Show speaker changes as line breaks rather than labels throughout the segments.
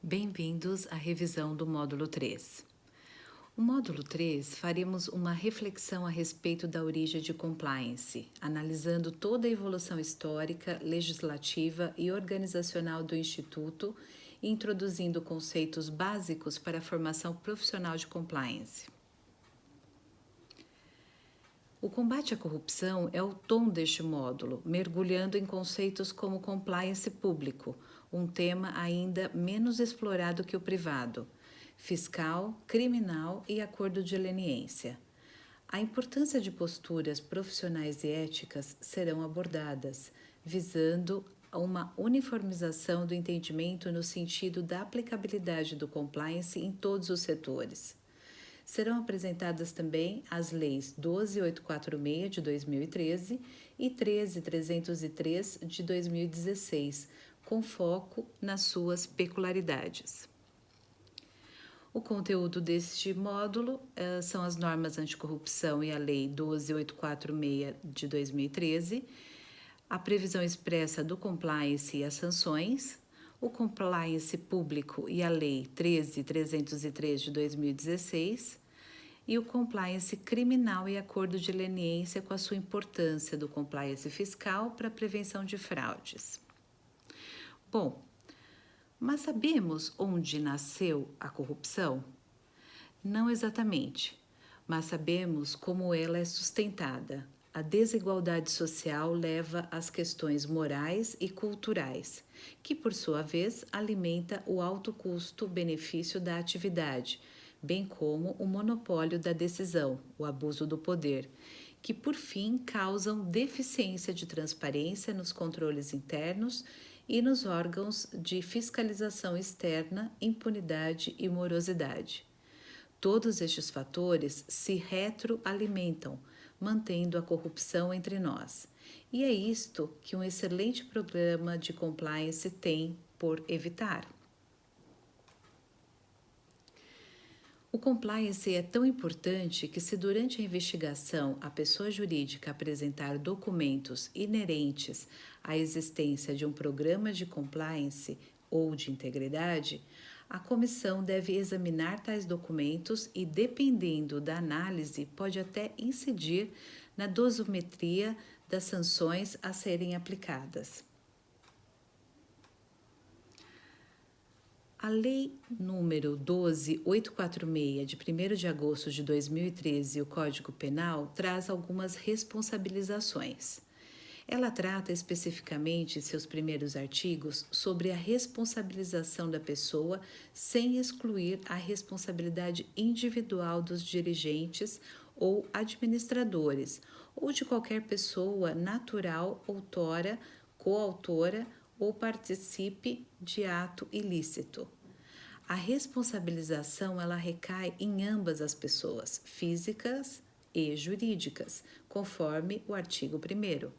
Bem-vindos à revisão do módulo 3. O módulo 3 faremos uma reflexão a respeito da origem de compliance, analisando toda a evolução histórica, legislativa e organizacional do Instituto e introduzindo conceitos básicos para a formação profissional de compliance. O combate à corrupção é o tom deste módulo, mergulhando em conceitos como compliance público, um tema ainda menos explorado que o privado, fiscal, criminal e acordo de leniência. A importância de posturas profissionais e éticas serão abordadas, visando uma uniformização do entendimento no sentido da aplicabilidade do compliance em todos os setores. Serão apresentadas também as leis 12.846 de 2013 e 13.303 de 2016, com foco nas suas peculiaridades. O conteúdo deste módulo são as normas anticorrupção e a lei 12.846 de 2013, a previsão expressa do compliance e as sanções, o compliance público e a lei 13.303 de 2016 e o compliance criminal e acordo de leniência com a sua importância do compliance fiscal para a prevenção de fraudes. Bom, mas sabemos onde nasceu a corrupção? Não exatamente, mas sabemos como ela é sustentada. A desigualdade social leva às questões morais e culturais, que por sua vez alimenta o alto custo-benefício da atividade, bem como o monopólio da decisão, o abuso do poder, que por fim causam deficiência de transparência nos controles internos e nos órgãos de fiscalização externa, impunidade e morosidade. Todos estes fatores se retroalimentam, mantendo a corrupção entre nós. E é isto que um excelente programa de compliance tem por evitar. O compliance é tão importante que, se durante a investigação a pessoa jurídica apresentar documentos inerentes à existência de um programa de compliance ou de integridade, a comissão deve examinar tais documentos e, dependendo da análise, pode até incidir na dosimetria das sanções a serem aplicadas. A Lei número 12.846, de 1º de agosto de 2013, e o Código Penal, traz algumas responsabilizações. Ela trata especificamente, em seus primeiros artigos, sobre a responsabilização da pessoa sem excluir a responsabilidade individual dos dirigentes ou administradores, ou de qualquer pessoa natural, autora, coautora ou participe de ato ilícito. A responsabilização ela recai em ambas as pessoas, físicas e jurídicas, conforme o artigo 1º.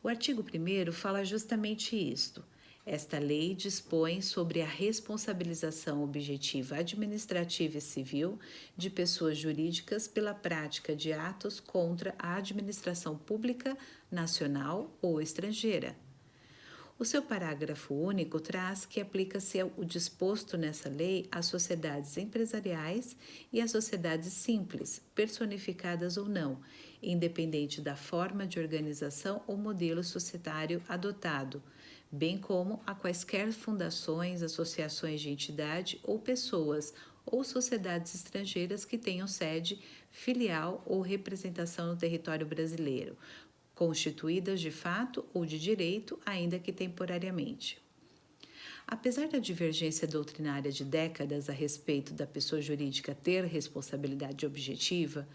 O artigo 1º fala justamente isto. Esta lei dispõe sobre a responsabilização objetiva administrativa e civil de pessoas jurídicas pela prática de atos contra a administração pública nacional ou estrangeira. O seu parágrafo único traz que aplica-se o disposto nessa lei às sociedades empresariais e às sociedades simples, personificadas ou não, independente da forma de organização ou modelo societário adotado, bem como a quaisquer fundações, associações de entidade ou pessoas ou sociedades estrangeiras que tenham sede, filial ou representação no território brasileiro, constituídas de fato ou de direito, ainda que temporariamente. Apesar da divergência doutrinária de décadas a respeito da pessoa jurídica ter responsabilidade objetiva,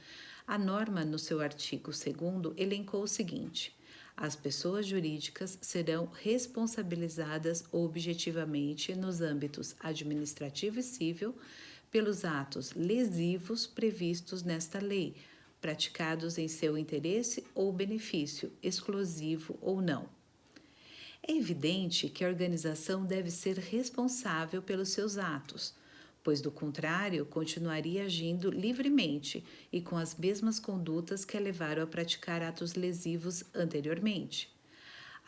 a norma, no seu artigo 2º, elencou o seguinte: as pessoas jurídicas serão responsabilizadas objetivamente nos âmbitos administrativo e civil pelos atos lesivos previstos nesta lei, praticados em seu interesse ou benefício, exclusivo ou não. É evidente que a organização deve ser responsável pelos seus atos, pois, do contrário, continuaria agindo livremente e com as mesmas condutas que a levaram a praticar atos lesivos anteriormente.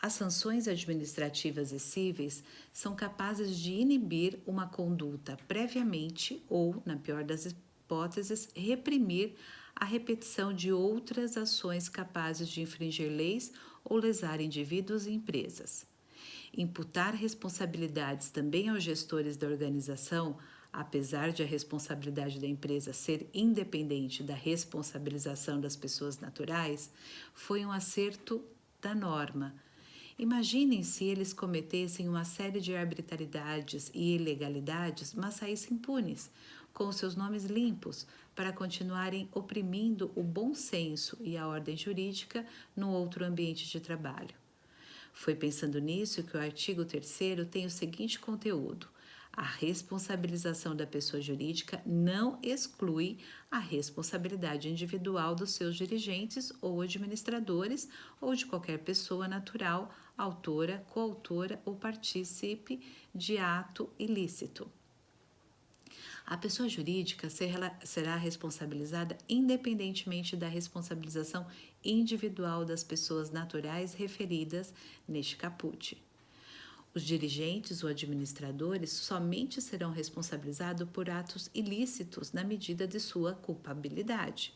As sanções administrativas e cíveis são capazes de inibir uma conduta previamente ou, na pior das hipóteses, reprimir a repetição de outras ações capazes de infringir leis ou lesar indivíduos e empresas. Imputar responsabilidades também aos gestores da organização, apesar de a responsabilidade da empresa ser independente da responsabilização das pessoas naturais, foi um acerto da norma. Imaginem se eles cometessem uma série de arbitrariedades e ilegalidades, mas saíssem impunes, com seus nomes limpos, para continuarem oprimindo o bom senso e a ordem jurídica no outro ambiente de trabalho. Foi pensando nisso que o artigo 3º tem o seguinte conteúdo: a responsabilização da pessoa jurídica não exclui a responsabilidade individual dos seus dirigentes ou administradores ou de qualquer pessoa natural, autora, coautora ou partícipe de ato ilícito. A pessoa jurídica será responsabilizada independentemente da responsabilização individual das pessoas naturais referidas neste caput. Os dirigentes ou administradores somente serão responsabilizados por atos ilícitos na medida de sua culpabilidade.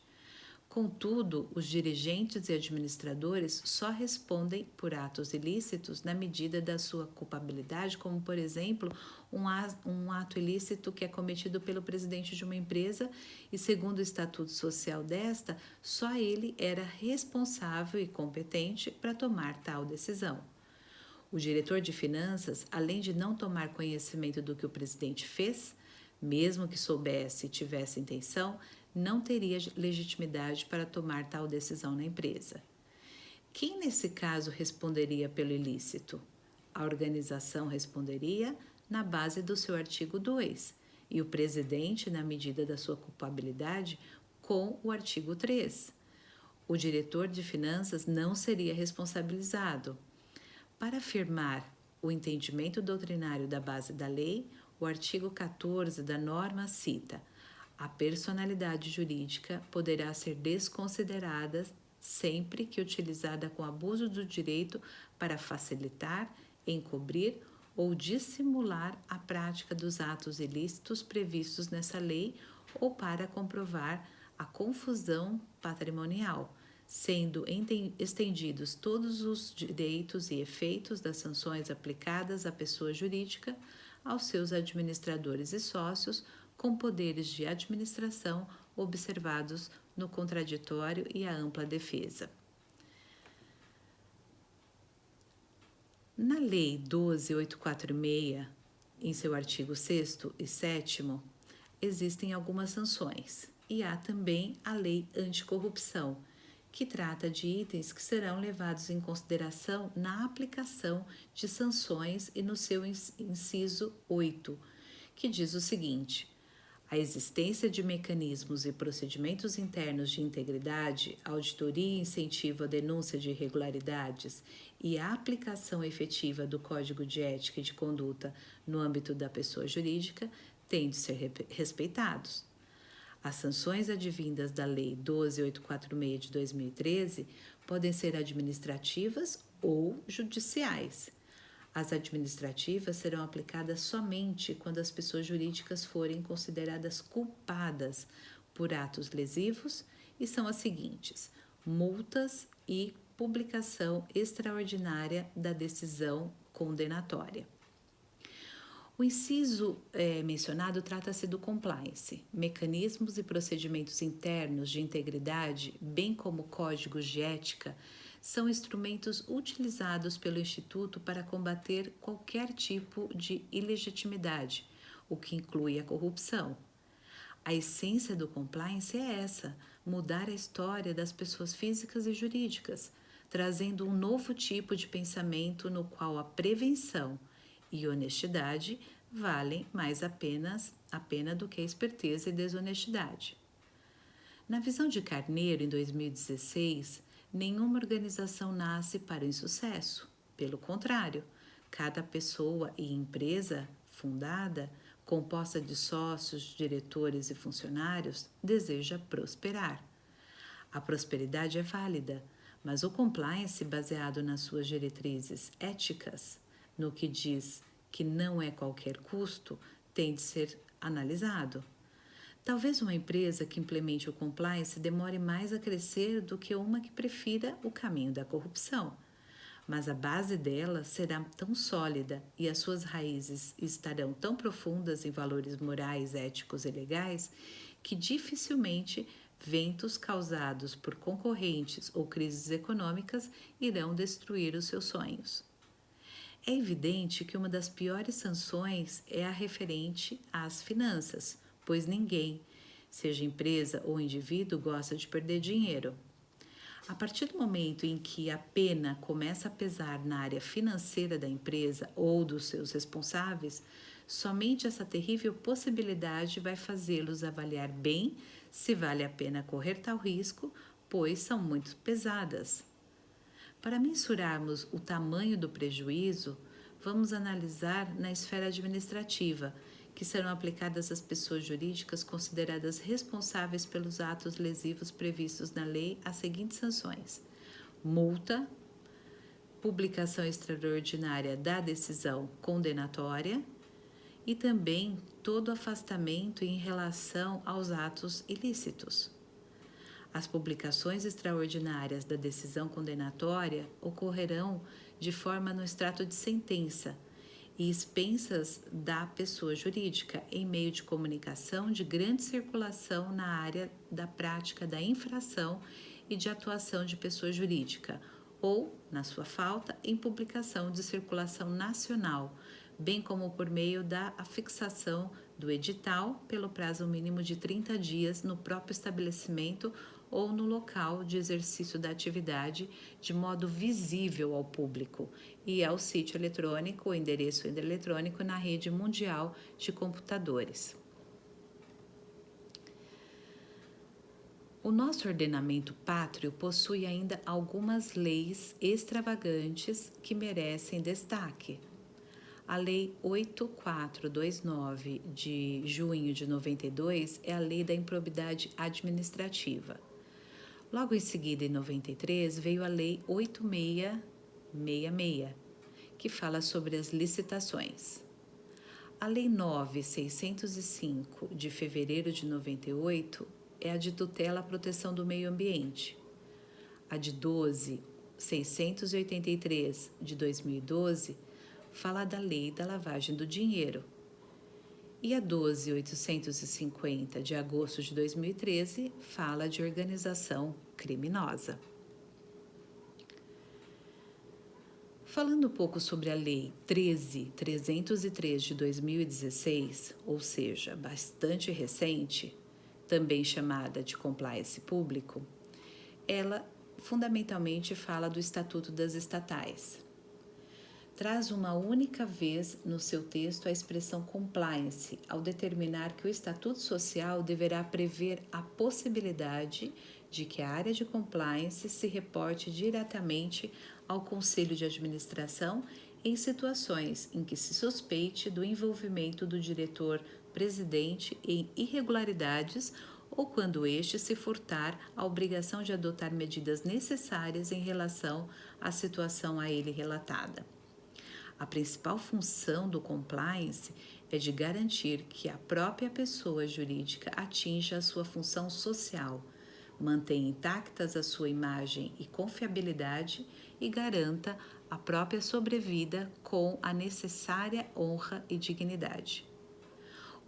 Contudo, os dirigentes e administradores só respondem por atos ilícitos na medida da sua culpabilidade, como, por exemplo, um ato ilícito que é cometido pelo presidente de uma empresa e, segundo o estatuto social desta, só ele era responsável e competente para tomar tal decisão. O diretor de finanças, além de não tomar conhecimento do que o presidente fez, mesmo que soubesse e tivesse intenção, não teria legitimidade para tomar tal decisão na empresa. Quem, nesse caso, responderia pelo ilícito? A organização responderia na base do seu artigo 2 e o presidente, na medida da sua culpabilidade, com o artigo 3. O diretor de finanças não seria responsabilizado. Para afirmar o entendimento doutrinário da base da lei, o artigo 14 da norma cita: a personalidade jurídica poderá ser desconsiderada sempre que utilizada com abuso do direito para facilitar, encobrir ou dissimular a prática dos atos ilícitos previstos nessa lei ou para comprovar a confusão patrimonial, sendo estendidos todos os direitos e efeitos das sanções aplicadas à pessoa jurídica, aos seus administradores e sócios, com poderes de administração observados no contraditório e a ampla defesa. Na Lei 12.846, em seu artigo 6º e 7º, existem algumas sanções, e há também a Lei Anticorrupção, que trata de itens que serão levados em consideração na aplicação de sanções e no seu inciso 8, que diz o seguinte: a existência de mecanismos e procedimentos internos de integridade, auditoria e incentivo à denúncia de irregularidades e a aplicação efetiva do Código de Ética e de Conduta no âmbito da pessoa jurídica têm de ser respeitados. As sanções advindas da Lei 12.846 de 2013 podem ser administrativas ou judiciais. As administrativas serão aplicadas somente quando as pessoas jurídicas forem consideradas culpadas por atos lesivos e são as seguintes: multas e publicação extraordinária da decisão condenatória. O inciso mencionado trata-se do compliance, mecanismos e procedimentos internos de integridade, bem como códigos de ética, são instrumentos utilizados pelo Instituto para combater qualquer tipo de ilegitimidade, o que inclui a corrupção. A essência do compliance é essa: mudar a história das pessoas físicas e jurídicas, trazendo um novo tipo de pensamento no qual a prevenção e honestidade valem mais a pena do que a esperteza e desonestidade. Na visão de Carneiro, em 2016, nenhuma organização nasce para o insucesso. Pelo contrário, cada pessoa e empresa fundada, composta de sócios, diretores e funcionários, deseja prosperar. A prosperidade é válida, Mas o compliance, baseado nas suas diretrizes éticas, no que diz que não é qualquer custo, tem de ser analisado. Talvez uma empresa que implemente o compliance demore mais a crescer do que uma que prefira o caminho da corrupção. Mas a base dela será tão sólida e as suas raízes estarão tão profundas em valores morais, éticos e legais que dificilmente ventos causados por concorrentes ou crises econômicas irão destruir os seus sonhos. É evidente que uma das piores sanções é a referente às finanças, pois ninguém, seja empresa ou indivíduo, gosta de perder dinheiro. A partir do momento em que a pena começa a pesar na área financeira da empresa ou dos seus responsáveis, somente essa terrível possibilidade vai fazê-los avaliar bem se vale a pena correr tal risco, pois são muito pesadas. Para mensurarmos o tamanho do prejuízo, vamos analisar na esfera administrativa, que serão aplicadas às pessoas jurídicas consideradas responsáveis pelos atos lesivos previstos na lei as seguintes sanções: multa, publicação extraordinária da decisão condenatória e também todo afastamento em relação aos atos ilícitos. As publicações extraordinárias da decisão condenatória ocorrerão de forma no extrato de sentença e expensas da pessoa jurídica em meio de comunicação de grande circulação na área da prática da infração e de atuação de pessoa jurídica, ou, na sua falta, em publicação de circulação nacional, bem como por meio da afixação do edital pelo prazo mínimo de 30 dias no próprio estabelecimento ou no local de exercício da atividade, de modo visível ao público, e ao sítio eletrônico ou endereço eletrônico na rede mundial de computadores. O nosso ordenamento pátrio possui ainda algumas leis extravagantes que merecem destaque. A Lei 8429 de junho de 92 é a Lei da Improbidade Administrativa. Logo em seguida, em 93, veio a Lei 8666, que fala sobre as licitações. A Lei 9605 de fevereiro de 98 é a de tutela à proteção do meio ambiente. A de 12683 de 2012 fala da Lei da Lavagem do Dinheiro. E a 12.850 de agosto de 2013 fala de organização criminosa. Falando um pouco sobre a Lei 13.303 de 2016, ou seja, bastante recente, também chamada de compliance público, ela fundamentalmente fala do Estatuto das Estatais. Traz uma única vez no seu texto a expressão compliance, ao determinar que o Estatuto Social deverá prever a possibilidade de que a área de compliance se reporte diretamente ao Conselho de Administração em situações em que se suspeite do envolvimento do diretor-presidente em irregularidades ou quando este se furtar à obrigação de adotar medidas necessárias em relação à situação a ele relatada. A principal função do compliance é de garantir que a própria pessoa jurídica atinja a sua função social, mantenha intactas a sua imagem e confiabilidade e garanta a própria sobrevida com a necessária honra e dignidade.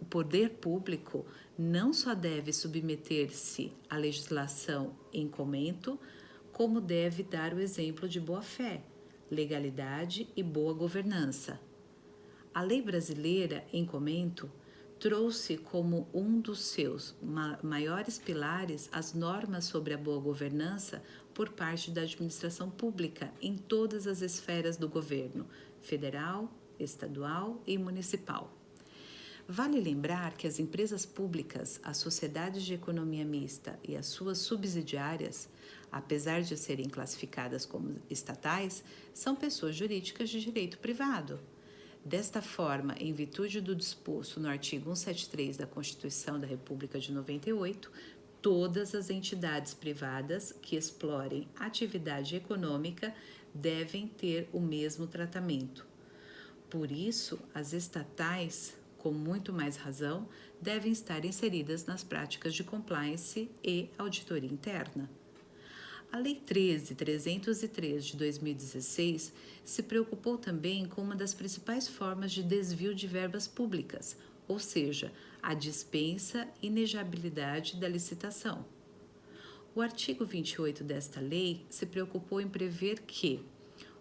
O poder público não só deve submeter-se à legislação em comento, como deve dar o exemplo de boa-fé, legalidade e boa governança. A lei brasileira, em comento, trouxe como um dos seus maiores pilares as normas sobre a boa governança por parte da administração pública em todas as esferas do governo, federal, estadual e municipal. Vale lembrar que as empresas públicas, as sociedades de economia mista e as suas subsidiárias, apesar de serem classificadas como estatais, são pessoas jurídicas de direito privado. Desta forma, em virtude do disposto no artigo 173 da Constituição da República de 98, todas as entidades privadas que explorem atividade econômica devem ter o mesmo tratamento. Por isso, as estatais, com muito mais razão, devem estar inseridas nas práticas de compliance e auditoria interna. A Lei 13.303 de 2016 se preocupou também com uma das principais formas de desvio de verbas públicas, ou seja, a dispensa e ineligibilidade da licitação. O artigo 28 desta lei se preocupou em prever que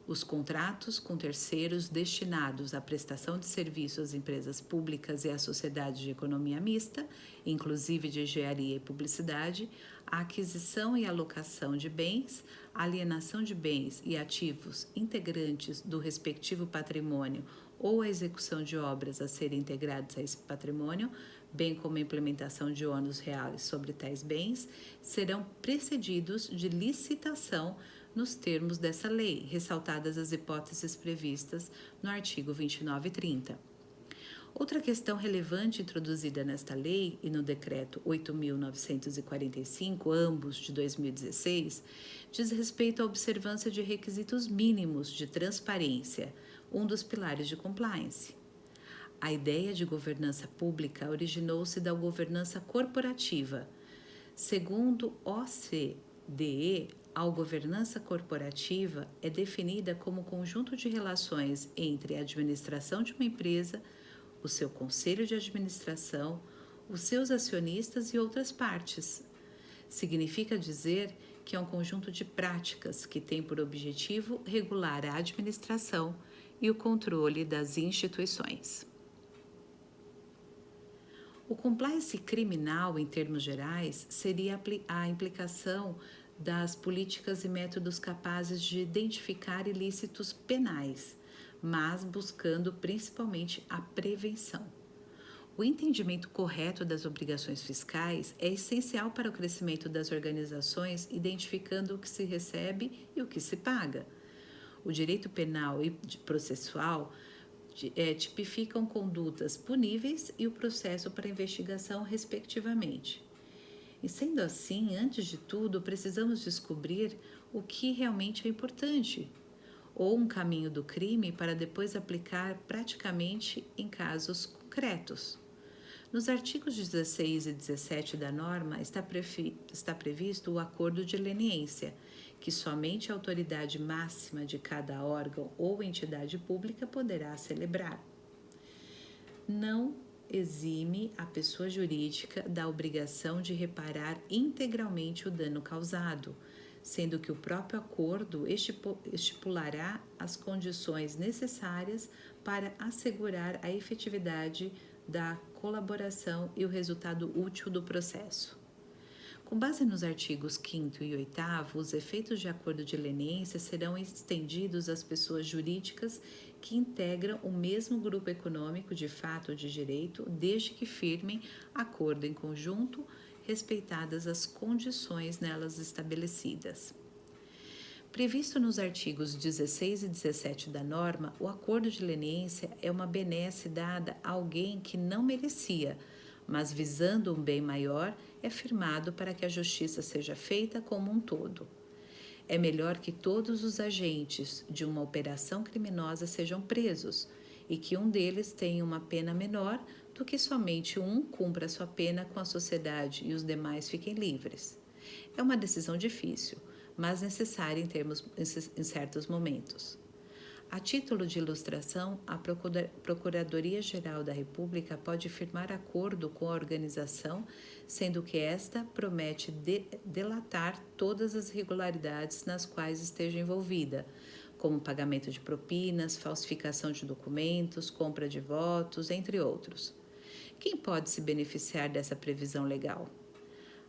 os contratos com terceiros destinados à prestação de serviços às empresas públicas e à sociedade de economia mista, inclusive de engenharia e publicidade, a aquisição e alocação de bens, a alienação de bens e ativos integrantes do respectivo patrimônio ou a execução de obras a serem integradas a esse patrimônio, bem como a implementação de ônus reais sobre tais bens, serão precedidos de licitação nos termos dessa lei, ressaltadas as hipóteses previstas no artigo 29 e 30. Outra questão relevante introduzida nesta lei e no decreto 8.945, ambos de 2016, diz respeito à observância de requisitos mínimos de transparência, um dos pilares de compliance. A ideia de governança pública originou-se da governança corporativa. Segundo OCDE, a governança corporativa é definida como o conjunto de relações entre a administração de uma empresa, o seu conselho de administração, os seus acionistas e outras partes. Significa dizer que é um conjunto de práticas que tem por objetivo regular a administração e o controle das instituições. O compliance criminal, em termos gerais, seria a implicação das políticas e métodos capazes de identificar ilícitos penais, mas buscando principalmente a prevenção. O entendimento correto das obrigações fiscais é essencial para o crescimento das organizações, identificando o que se recebe e o que se paga. O direito penal e processual tipificam condutas puníveis e o processo para investigação, respectivamente. E sendo assim, antes de tudo, precisamos descobrir o que realmente é importante, ou um caminho do crime para depois aplicar praticamente em casos concretos. Nos artigos 16 e 17 da norma está previsto o acordo de leniência, que somente a autoridade máxima de cada órgão ou entidade pública poderá celebrar. Não exime a pessoa jurídica da obrigação de reparar integralmente o dano causado, sendo que o próprio acordo estipulará as condições necessárias para assegurar a efetividade da colaboração e o resultado útil do processo. Com base nos artigos 5º e 8º, os efeitos de acordo de leniência serão estendidos às pessoas jurídicas que integram o mesmo grupo econômico de fato ou de direito, desde que firmem acordo em conjunto, respeitadas as condições nelas estabelecidas. Previsto nos artigos 16 e 17 da norma, o acordo de leniência é uma benesse dada a alguém que não merecia, mas visando um bem maior, é firmado para que a justiça seja feita como um todo. É melhor que todos os agentes de uma operação criminosa sejam presos e que um deles tenha uma pena menor do que somente um cumpra sua pena com a sociedade e os demais fiquem livres. É uma decisão difícil, mas necessária em certos momentos. A título de ilustração, a Procuradoria-Geral da República pode firmar acordo com a organização, sendo que esta promete delatar todas as irregularidades nas quais esteja envolvida, como pagamento de propinas, falsificação de documentos, compra de votos, entre outros. Quem pode se beneficiar dessa previsão legal?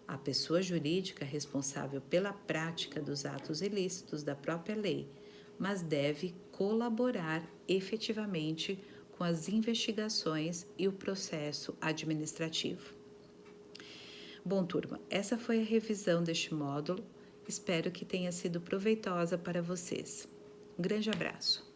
A pessoa jurídica responsável pela prática dos atos ilícitos da própria lei, mas deve colaborar efetivamente com as investigações e o processo administrativo. Bom, turma, essa foi a revisão deste módulo. Espero que tenha sido proveitosa para vocês. Um grande abraço.